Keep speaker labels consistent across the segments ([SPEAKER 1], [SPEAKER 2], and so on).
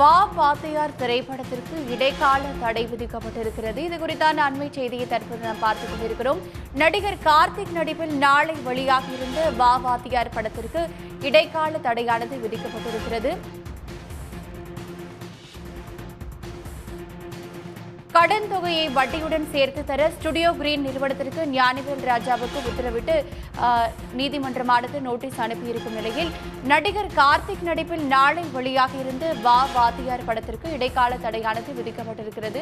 [SPEAKER 1] வா வாத்தியார் திரைப்படத்திற்கு இடைக்கால தடை விதிக்கப்பட்டிருக்கிறது. இது குறித்தான அண்மை செய்தியை தற்போது நாம் பார்த்துக் கொண்டிருக்கிறோம். நடிகர் கார்த்திக் நடிப்பில் நாளை வெளியாக இருந்த வா வாத்தியார் படத்திற்கு இடைக்கால தடையானது விதிக்கப்பட்டிருக்கிறது. கடன் தொகையை வட்டியுடன் சேர்த்து தர ஸ்டுடியோ கிரீன் நிறுவனத்திற்கு ஞானவேல் ராஜாவுக்கு உத்தரவிட்டு நீதிமன்றமானது நோட்டீஸ் அனுப்பியிருக்கும் நிலையில் நடிகர் கார்த்திக் நடிப்பில் நாளை வெளியாக இருந்து வா வாத்தியார் படத்திற்கு இடைக்கால தடையானது விதிக்கப்பட்டிருக்கிறது.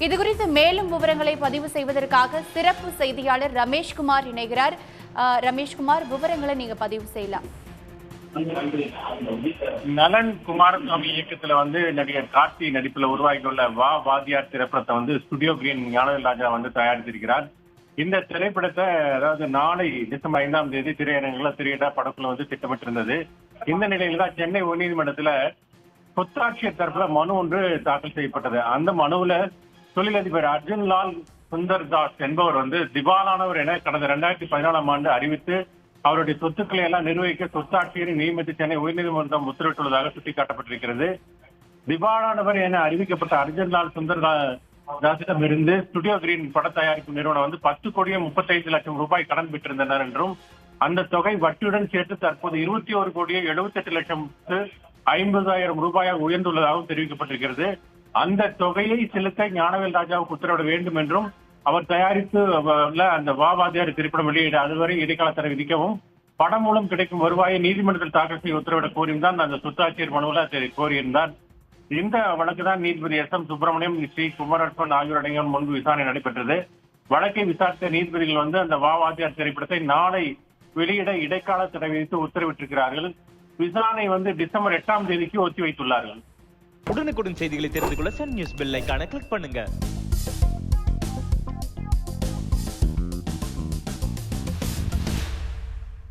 [SPEAKER 1] இதுகுறித்து மேலும் விவரங்களை பதிவு செய்வதற்காக சிறப்பு செய்தியாளர் ரமேஷ்குமார் இணைகிறார். ரமேஷ்குமார், விவரங்களை நீங்க பதிவு செய்யலாம்.
[SPEAKER 2] நலன் குமாரசாமி இயக்கத்துல நடிகர் கார்த்தி நடிப்புல உருவாகியுள்ள வா வாத்தியார் திரைப்படத்தை ஸ்டுடியோ கிரீன் ஞானவேல் ராஜா தயாரித்திருக்கிறார். இந்த திரைப்படத்தை அதாவது நாளை டிசம்பர் 5ஆம் தேதி திரையரங்குல திரையிட படக்குழு திட்டமிட்டிருந்தது. இந்த நிலையில தான் சென்னை உயர்நீதிமன்றத்துல சொத்தாட்சியர் தரப்புல மனு ஒன்று தாக்கல் செய்யப்பட்டது. அந்த மனுவுல தொழிலதிபர் அர்ஜுன்லால் சுந்தர்தாஸ் என்பவர் திவாலானவர் என கடந்த 2014ஆம் ஆண்டு அறிவித்து அவருடைய சொத்துக்களை எல்லாம் நிர்வகிக்க சொத்தாட்சியரை நியமித்து சென்னை உயர்நீதிமன்றம் உத்தரவிட்டுள்ளதாக சுட்டிக்காட்டப்பட்டிருக்கிறது. திவாலானவர் என அறிவிக்கப்பட்ட அர்ஜுன்லால் சுந்தர்தாஸிடம் இருந்து ஸ்டுடியோ கிரீன் பட தயாரிப்பு நிறுவனம் 10 கோடியே 35 லட்சம் ரூபாய் கடன் பெற்றிருந்தனர் என்றும் அந்த தொகை வட்டியுடன் சேர்த்து தற்போது 21 கோடியே 78 லட்சம் 50,000 ரூபாயாக உயர்ந்துள்ளதாகவும் தெரிவிக்கப்பட்டிருக்கிறது. அந்த தொகையை செலுத்த ஞானவேல் ராஜாவுக்கு உத்தரவிட வேண்டும் என்றும் அவர் தயாரித்து அந்த வா வாத்தியார் திரைப்படம் வெளியிட அதுவரை இடைக்கால தடை விதிக்கவும் படம் மூலம் கிடைக்கும் வருவாயை நீதிமன்றத்தில் தாக்கல் செய்ய உத்தரவிட கோரியிருந்தான் அந்த சொத்தாட்சியர் மனுவில் கோரியிருந்தார். இந்த வழக்கு தான் நீதிபதி எஸ்.எம். சுப்பிரமணியம், ஸ்ரீ குமரப்பன் ஆகியோர் அடங்கிய முன்பு விசாரணை நடைபெற்றது. வழக்கை விசாரித்த நீதிபதிகள் அந்த வா வாத்தியார் திரைப்படத்தை நாளை வெளியிட இடைக்கால தடை விதித்து உத்தரவிட்டிருக்கிறார்கள். விசாரணை டிசம்பர் 8ஆம் தேதிக்கு ஒத்தி வைத்துள்ளார்கள்.
[SPEAKER 3] உடனுக்குடன் செய்திகளை தெரிந்து கொள்ள சன் நியூஸ் பெல் ஐகானை கிளிக் பண்ணுங்க.